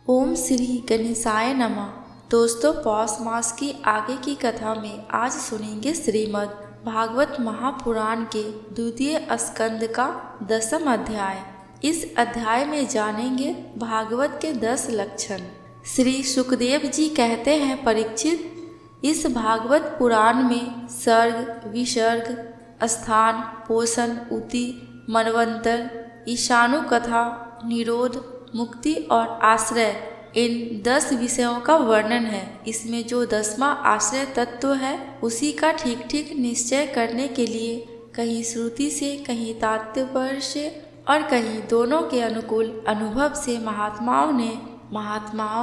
ओम श्री गणेशाय नमः। दोस्तों, पौष मास की आगे की कथा में आज सुनेंगे श्रीमद् भागवत महापुराण के द्वितीय स्कंद का 10वां अध्याय। इस अध्याय में जानेंगे भागवत के 10 लक्षण। श्री सुखदेव जी कहते हैं, परीक्षित, इस भागवत पुराण में सर्ग, विसर्ग, स्थान, पोषण, उति, मनवंतर, ईशानु कथा, निरोध, मुक्ति और आश्रय, इन 10 विषयों का वर्णन है। इसमें जो 10वां आश्रय तत्व है उसी का ठीक ठीक निश्चय करने के लिए कहीं श्रुति से, कहीं तात्पर्य से और कहीं दोनों के अनुकूल अनुभव से महात्माओं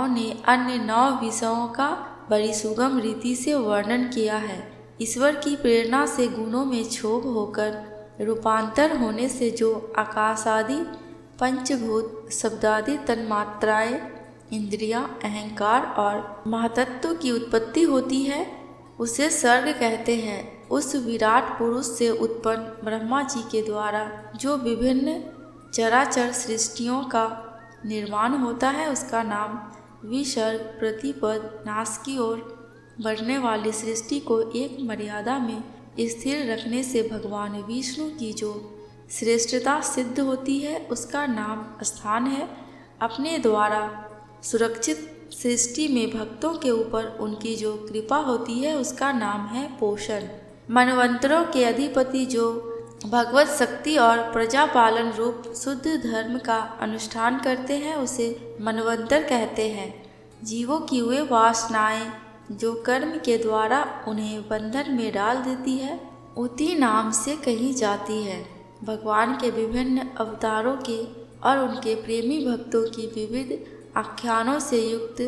ने अन्य 9 विषयों का बड़ी सुगम रीति से वर्णन किया है। ईश्वर की प्रेरणा से गुणों में क्षोभ होकर रूपांतर होने से जो आकाश आदि पंचभूत, शब्दादि तन्मात्राएं, इंद्रियां, अहंकार और महातत्व की उत्पत्ति होती है, उसे सर्ग कहते हैं। उस विराट पुरुष से उत्पन्न ब्रह्मा जी के द्वारा जो विभिन्न चराचर सृष्टियों का निर्माण होता है उसका नाम विसर्ग। प्रतिपद नाश की ओर बढ़ने वाली सृष्टि को एक मर्यादा में स्थिर रखने से भगवान विष्णु की जो श्रेष्ठता सिद्ध होती है उसका नाम स्थान है। अपने द्वारा सुरक्षित सृष्टि में भक्तों के ऊपर उनकी जो कृपा होती है उसका नाम है पोषण। मनवंतरों के अधिपति जो भगवत शक्ति और प्रजापालन रूप शुद्ध धर्म का अनुष्ठान करते हैं उसे मनवंतर कहते हैं। जीवों की वे वासनाएं जो कर्म के द्वारा उन्हें बंधन में डाल देती है उति नाम से कही जाती है। भगवान के विभिन्न अवतारों के और उनके प्रेमी भक्तों की विविध आख्यानों से युक्त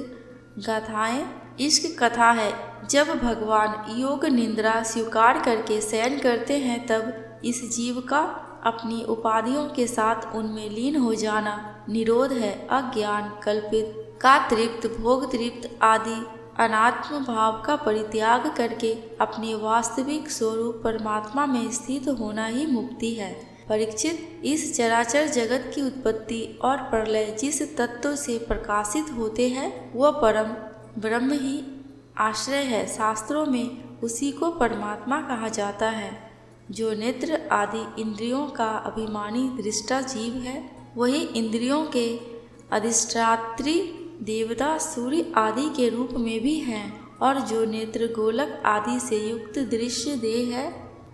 गाथाएं इश्क कथा है। जब भगवान योग निद्रा स्वीकार करके शयन करते हैं तब इस जीव का अपनी उपाधियों के साथ उनमें लीन हो जाना निरोध है। अज्ञान कल्पित का तृप्त, भोग तृप्त आदि अनात्म भाव का परित्याग करके अपने वास्तविक स्वरूप परमात्मा में स्थित होना ही मुक्ति है। परीक्षित, इस चराचर जगत की उत्पत्ति और प्रलय जिस तत्व से प्रकाशित होते हैं वह परम ब्रह्म ही आश्रय है। शास्त्रों में उसी को परमात्मा कहा जाता है। जो नेत्र आदि इंद्रियों का अभिमानी दृष्टा जीव है वही इंद्रियों के अधिष्ठात्री देवता सूर्य आदि के रूप में भी हैं, और जो नेत्र गोलक आदि से युक्त दृश्य देह है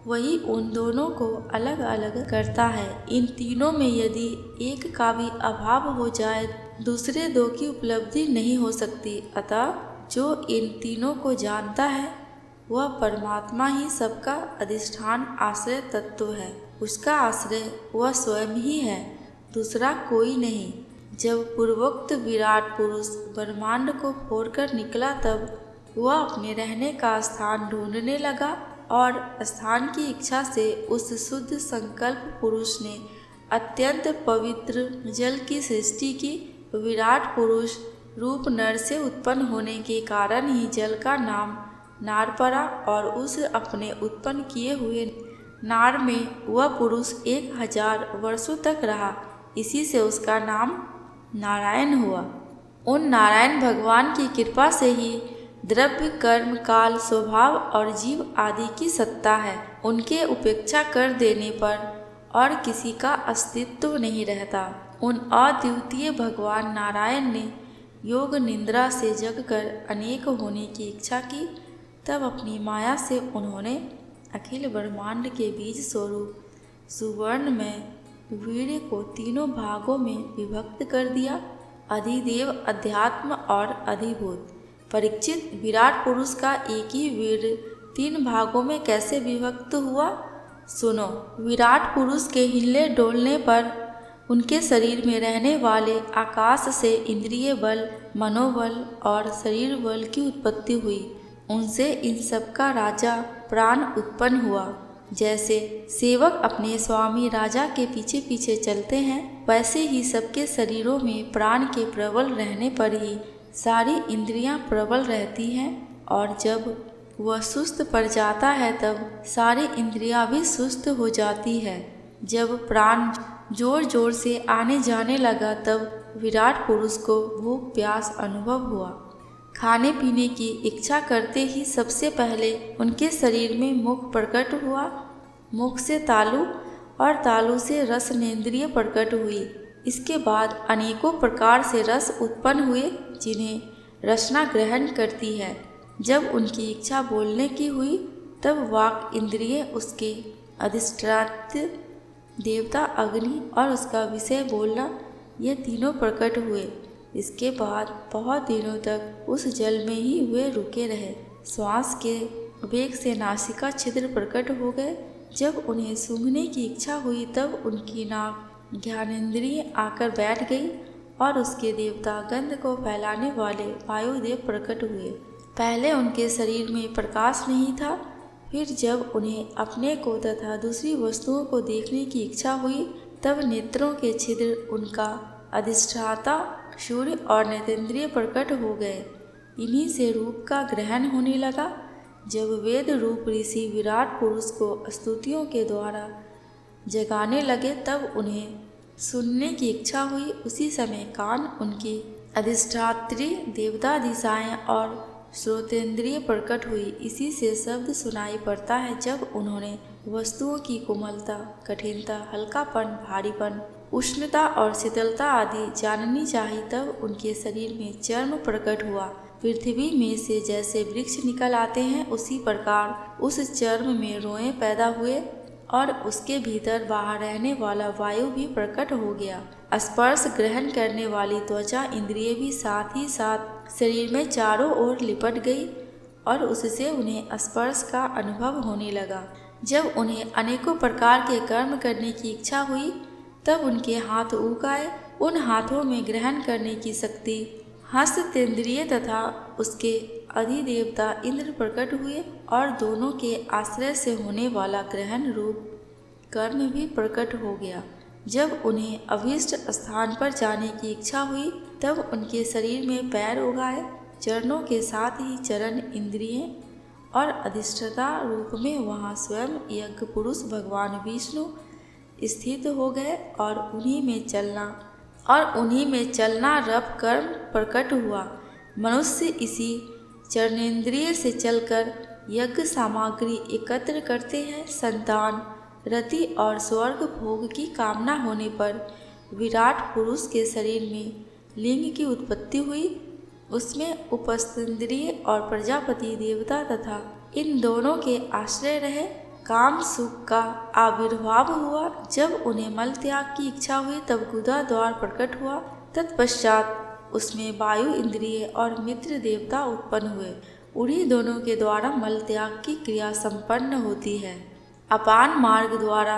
वही उन दोनों को अलग अलग करता है। इन तीनों में यदि एक का भी अभाव हो जाए दूसरे 2 की उपलब्धि नहीं हो सकती। अतः जो इन तीनों को जानता है वह परमात्मा ही सबका अधिष्ठान आश्रय तत्व है। उसका आश्रय वह स्वयं ही है, दूसरा कोई नहीं। जब पूर्वोक्त विराट पुरुष ब्रह्मांड को फोड़कर निकला तब वह अपने रहने का स्थान ढूंढने लगा और स्थान की इच्छा से उस शुद्ध संकल्प पुरुष ने अत्यंत पवित्र जल की सृष्टि की। विराट पुरुष रूप नर से उत्पन्न होने के कारण ही जल का नाम नार पड़ा और उस अपने उत्पन्न किए हुए नार में वह पुरुष 1000 वर्षों तक रहा। इसी से उसका नाम नारायण हुआ। उन नारायण भगवान की कृपा से ही द्रव्य, कर्म, काल, स्वभाव और जीव आदि की सत्ता है। उनके उपेक्षा कर देने पर और किसी का अस्तित्व नहीं रहता। उन अद्वितीय भगवान नारायण ने योग निद्रा से जगकर अनेक होने की इच्छा की। तब अपनी माया से उन्होंने अखिल ब्रह्मांड के बीज स्वरूप सुवर्ण में वीर्य को 3 भागों में विभक्त कर दिया, अधिदेव, अध्यात्म और अधिभूत। परीक्षित, विराट पुरुष का एक ही वीर्य 3 भागों में कैसे विभक्त हुआ, सुनो। विराट पुरुष के हिलने डोलने पर उनके शरीर में रहने वाले आकाश से इंद्रिय बल, मनोबल और शरीर बल की उत्पत्ति हुई। उनसे इन सब का राजा प्राण उत्पन्न हुआ। जैसे सेवक अपने स्वामी राजा के पीछे पीछे चलते हैं वैसे ही सबके शरीरों में प्राण के प्रबल रहने पर ही सारी इंद्रियां प्रबल रहती हैं, और जब वह सुस्त पड़ जाता है तब सारी इंद्रियां भी सुस्त हो जाती है। जब प्राण जोर जोर से आने जाने लगा तब विराट पुरुष को भूख प्यास अनुभव हुआ। खाने पीने की इच्छा करते ही सबसे पहले उनके शरीर में मुख प्रकट हुआ, मुख से तालु और तालु से रसनेंद्रिय प्रकट हुई। इसके बाद अनेकों प्रकार से रस उत्पन्न हुए जिन्हें रसना ग्रहण करती है। जब उनकी इच्छा बोलने की हुई तब वाक इंद्रिय, उसके अधिष्ठात्र देवता अग्नि और उसका विषय बोलना, ये तीनों प्रकट हुए। इसके बाद बहुत दिनों तक उस जल में ही वे रुके रहे। श्वास के वेग से नासिका छिद्र प्रकट हो गए। जब उन्हें सूंघने की इच्छा हुई तब उनकी नाक ज्ञानेंद्रिय आकर बैठ गई और उसके देवता गंध को फैलाने वाले वायुदेव प्रकट हुए। पहले उनके शरीर में प्रकाश नहीं था, फिर जब उन्हें अपने को तथा दूसरी वस्तुओं को देखने की इच्छा हुई तब नेत्रों के छिद्र, उनका अधिष्ठाता सूर्य और नेतेंद्रिय प्रकट हो गए। इन्हीं से रूप का ग्रहण होने लगा। जब वेद रूप ऋषि विराट पुरुष को स्तुतियों के द्वारा जगाने लगे तब उन्हें सुनने की इच्छा हुई। उसी समय कान, उनकी अधिष्ठात्री देवता दिशाएं और श्रोतेंद्रिय प्रकट हुई। इसी से शब्द सुनाई पड़ता है। जब उन्होंने वस्तुओं की कोमलता, कठिनता, हल्कापन, भारीपन, उष्णता और शीतलता आदि जाननी चाहिए तब उनके शरीर में चर्म प्रकट हुआ। पृथ्वी में से जैसे वृक्ष निकल आते हैं उसी प्रकार उस चर्म में रोएं पैदा हुए और उसके भीतर बाहर रहने वाला वायु भी प्रकट हो गया। स्पर्श ग्रहण करने वाली त्वचा इंद्रिय भी साथ ही साथ शरीर में चारों ओर लिपट गई और उससे उन्हें स्पर्श का अनुभव होने लगा। जब उन्हें अनेकों प्रकार के कर्म करने की इच्छा हुई तब उनके हाथ ऊक आए। उन हाथों में ग्रहण करने की शक्ति हस्ततेंद्रिय तथा उसके अधिदेवता इंद्र प्रकट हुए और दोनों के आश्रय से होने वाला ग्रहण रूप कर्म भी प्रकट हो गया। जब उन्हें अभीष्ट स्थान पर जाने की इच्छा हुई तब उनके शरीर में पैर उगाए। चरणों के साथ ही चरण इंद्रिय और अधिष्ठता रूप में वहाँ स्वयं यज्ञ पुरुष भगवान विष्णु स्थित हो गए और उन्हीं में चलना रप कर्म प्रकट हुआ। मनुष्य इसी चरणेंद्रिय से चलकर यज्ञ सामग्री एकत्र करते हैं। संतान, रति और स्वर्ग भोग की कामना होने पर विराट पुरुष के शरीर में लिंग की उत्पत्ति हुई। उसमें उपस्थेंद्रिय और प्रजापति देवता तथा इन दोनों के आश्रय रहे। काम सुख का आविर्भाव हुआ। जब उन्हें मल त्याग की इच्छा हुई तब गुदा द्वार प्रकट हुआ। तत्पश्चात उसमें वायु इंद्रिय और मित्र देवता उत्पन्न हुए। उन्हीं दोनों के द्वारा मल त्याग की क्रिया संपन्न होती है। अपान मार्ग द्वारा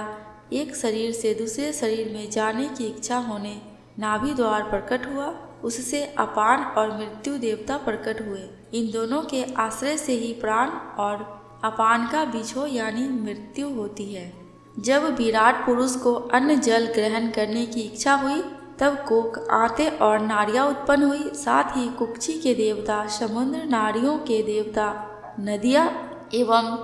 एक शरीर से दूसरे शरीर में जाने की इच्छा होने नाभि द्वार प्रकट हुआ। उससे अपान और मृत्यु देवता प्रकट हुए। इन दोनों के आश्रय से ही प्राण और अपान का बीजो यानी मृत्यु होती है। जब विराट पुरुष को अन्न जल ग्रहण करने की इच्छा हुई तब कोक, आते और नारियां उत्पन्न हुई। साथ ही कुक्षी के देवता समुद्र, नारियों के देवता नदियाँ एवं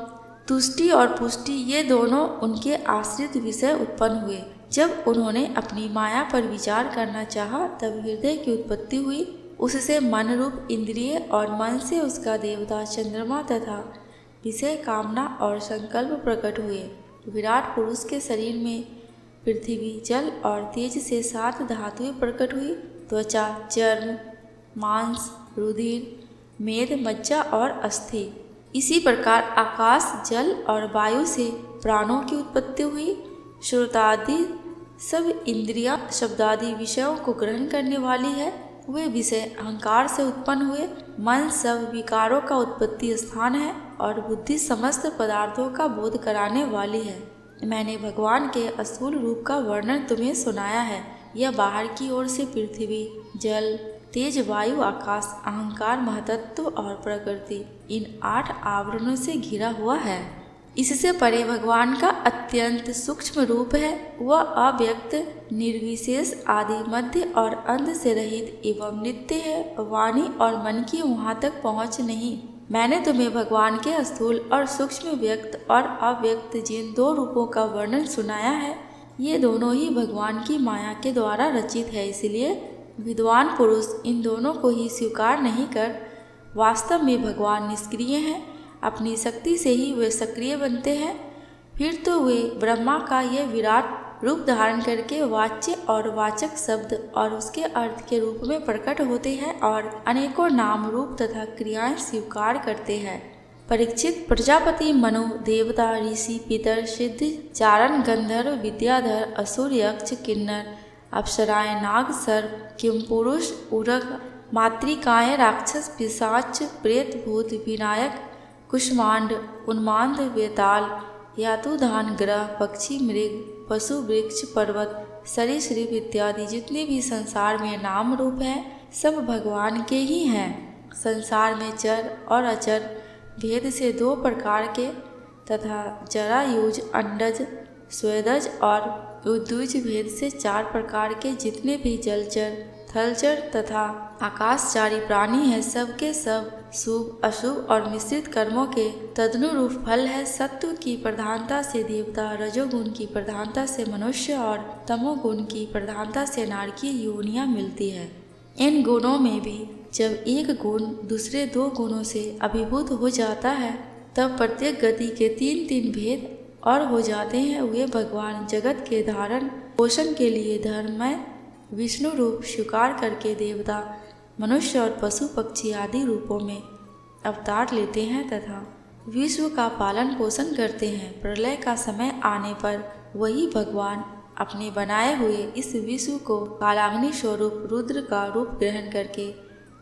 तुष्टि और पुष्टि, ये दोनों उनके आश्रित विषय उत्पन्न हुए। जब उन्होंने अपनी माया पर विचार करना चाहा तब हृदय की उत्पत्ति हुई। उससे मन रूप इंद्रिय और मन से उसका देवता चंद्रमा तथा विषय कामना और संकल्प प्रकट हुए। विराट पुरुष के शरीर में पृथ्वी, जल और तेज से 7 धातुएं प्रकट हुई। त्वचा, चर्म, मांस, रुधिर, मेद, मज्जा और अस्थि। इसी प्रकार आकाश, जल और वायु से प्राणों की उत्पत्ति हुई। श्रोतादि सब इंद्रियां शब्दादि विषयों को ग्रहण करने वाली है। वे विषय अहंकार से उत्पन्न हुए। मन सब विकारों का उत्पत्ति स्थान है और बुद्धि समस्त पदार्थों का बोध कराने वाली है। मैंने भगवान के स्थूल रूप का वर्णन तुम्हें सुनाया है। यह बाहर की ओर से पृथ्वी, जल, तेज, वायु, आकाश, अहंकार, महतत्व और प्रकृति, इन 8 आवरणों से घिरा हुआ है। इससे परे भगवान का अत्यंत सूक्ष्म रूप है। वह अव्यक्त, निर्विशेष, आदि, मध्य और अंत से रहित एवं नित्य है। वाणी और मन की वहाँ तक पहुँच नहीं। मैंने तुम्हें भगवान के स्थूल और सूक्ष्म, व्यक्त और अव्यक्त जिन 2 रूपों का वर्णन सुनाया है, ये दोनों ही भगवान की माया के द्वारा रचित है। इसलिए विद्वान पुरुष इन दोनों को ही स्वीकार नहीं कर वास्तव में भगवान निष्क्रिय हैं, अपनी शक्ति से ही वे सक्रिय बनते हैं, फिर तो वे ब्रह्मा का यह विराट रूप धारण करके वाच्य और वाचक शब्द और उसके अर्थ के रूप में प्रकट होते हैं और अनेकों नाम रूप तथा क्रियाएं स्वीकार करते हैं। परीक्षित, प्रजापति, मनु, देवता, ऋषि, पितर, सिद्ध, चारण, गंधर्व, विद्याधर, असुर, यक्ष, किन्नर, अप्सराएं, नाग, सर्प, किमपुरुष, उरग, मातृकाएं, राक्षस, पिशाच, प्रेत, भूत, विनायक, कुष्मांड, उन्माद, वेताल, यातुधान, ग्रह, पक्षी, मृग, पशु, वृक्ष, पर्वत, सरीसृप इत्यादि जितने भी संसार में नाम रूप हैं सब भगवान के ही हैं। संसार में चर और अचर भेद से 2 प्रकार के तथा जरायुज, अंडज, स्वेदज और उद्दुज भेद से 4 प्रकार के जितने भी जलचर, थलचर तथा आकाशचारी प्राणी हैं सबके सब शुभ, अशुभ और मिश्रित कर्मों के तदनुरूप फल है। सत्व की प्रधानता से देवता, रजोगुण की प्रधानता से मनुष्य और तमोगुण की प्रधानता से नारकीय योनियां मिलती है। इन गुणों में भी जब एक गुण दूसरे 2 गुणों से अभिभूत हो जाता है तब प्रत्येक गति के 3-3 भेद और हो जाते हैं। वे भगवान जगत के धारण पोषण के लिए धर्ममय विष्णु रूप स्वीकार करके देवता, मनुष्य और पशु पक्षी आदि रूपों में अवतार लेते हैं तथा विश्व का पालन पोषण करते हैं। प्रलय का समय आने पर वही भगवान अपने बनाए हुए इस विश्व को कालाग्नि स्वरूप रुद्र का रूप ग्रहण करके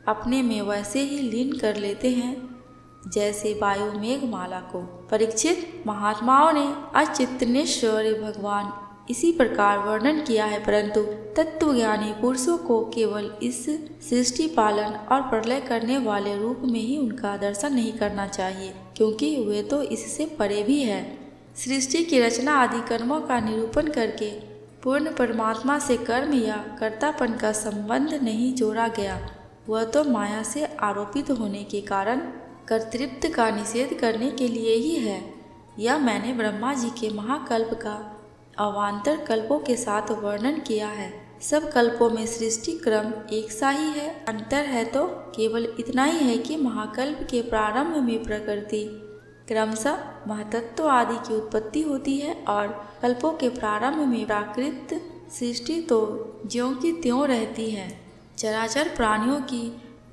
अपने में वैसे ही लीन कर लेते हैं जैसे वायु मेघमाला को। परीक्षित, महात्माओं ने अचिंतनेश्वरी भगवान इसी प्रकार वर्णन किया है, परंतु तत्वज्ञानी पुरुषों को केवल इस सृष्टि पालन और प्रलय करने वाले रूप में ही उनका दर्शन नहीं करना चाहिए, क्योंकि वे तो इससे परे भी है। सृष्टि की रचना आदि कर्मों का निरूपण करके पूर्ण परमात्मा से कर्म या कर्तापन का संबंध नहीं जोड़ा गया। वह तो माया से आरोपित होने के कारण कर्तृत्व का निषेध करने के लिए ही है। यह मैंने ब्रह्मा जी के महाकल्प का अवान्तर कल्पों के साथ वर्णन किया है। सब कल्पों में सृष्टि क्रम एक सा ही है, अंतर है तो केवल इतना ही है कि महाकल्प के प्रारंभ में प्रकृति क्रमशः महतत्व आदि की उत्पत्ति होती है और कल्पों के प्रारंभ में प्राकृत सृष्टि तो ज्यों की त्यों रहती है। चराचर प्राणियों की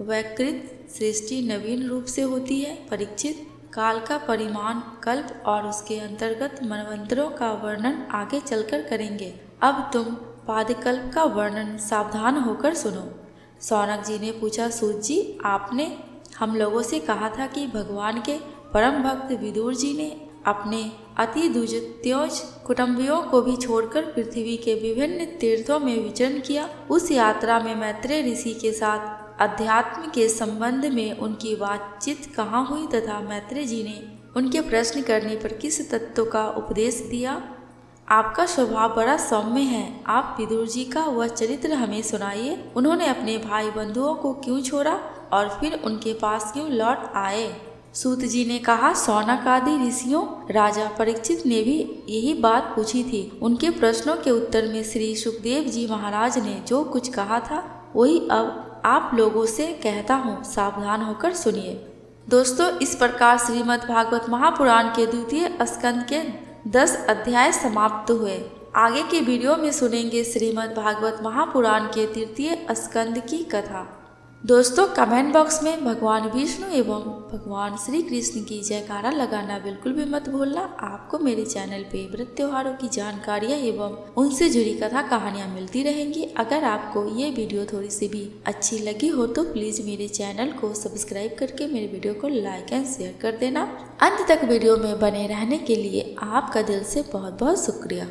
वैकृत सृष्टि नवीन रूप से होती है। परीक्षित, काल का परिमाण कल्प और उसके अंतर्गत मनवंतरों का वर्णन आगे चलकर करेंगे। अब तुम पादकल्प का वर्णन सावधान होकर सुनो। सौनक जी ने पूछा, सूत जी, आपने हम लोगों से कहा था कि भगवान के परम भक्त विदुर जी ने अपने अति दुजत्योज कुटुंबियों को भी छोड़कर पृथ्वी के विभिन्न तीर्थों में विचरण किया। उस यात्रा में मैत्रेय ऋषि के साथ अध्यात्म के संबंध में उनकी बातचीत कहाँ हुई तथा मैत्रेय जी ने उनके प्रश्न करने पर किस तत्व का उपदेश दिया। आपका स्वभाव बड़ा सौम्य है, आप विदुर जी का वह चरित्र हमें सुनाइए। उन्होंने अपने भाई बंधुओं को क्यों छोड़ा और फिर उनके पास क्यों लौट आए। सूत जी ने कहा, सौनक आदि ऋषियों, राजा परीक्षित ने भी यही बात पूछी थी। उनके प्रश्नों के उत्तर में श्री सुखदेव जी महाराज ने जो कुछ कहा था वही अब आप लोगों से कहता हूँ, सावधान होकर सुनिए। दोस्तों, इस प्रकार श्रीमद् भागवत महापुराण के 2 स्कंद के 10 अध्याय समाप्त हुए। आगे के वीडियो में सुनेंगे श्रीमद् भागवत महापुराण के 3 स्कंद की कथा। दोस्तों, कमेंट बॉक्स में भगवान विष्णु एवं भगवान श्री कृष्ण की जयकारा लगाना बिल्कुल भी मत भूलना। आपको मेरे चैनल पे व्रत त्योहारों की जानकारियाँ एवं उनसे जुड़ी कथा कहानियाँ मिलती रहेंगी। अगर आपको ये वीडियो थोड़ी सी भी अच्छी लगी हो तो प्लीज़ मेरे चैनल को सब्सक्राइब करके मेरे वीडियो को लाइक एंड शेयर कर देना। अंत तक वीडियो में बने रहने के लिए आपका दिल से बहुत बहुत शुक्रिया।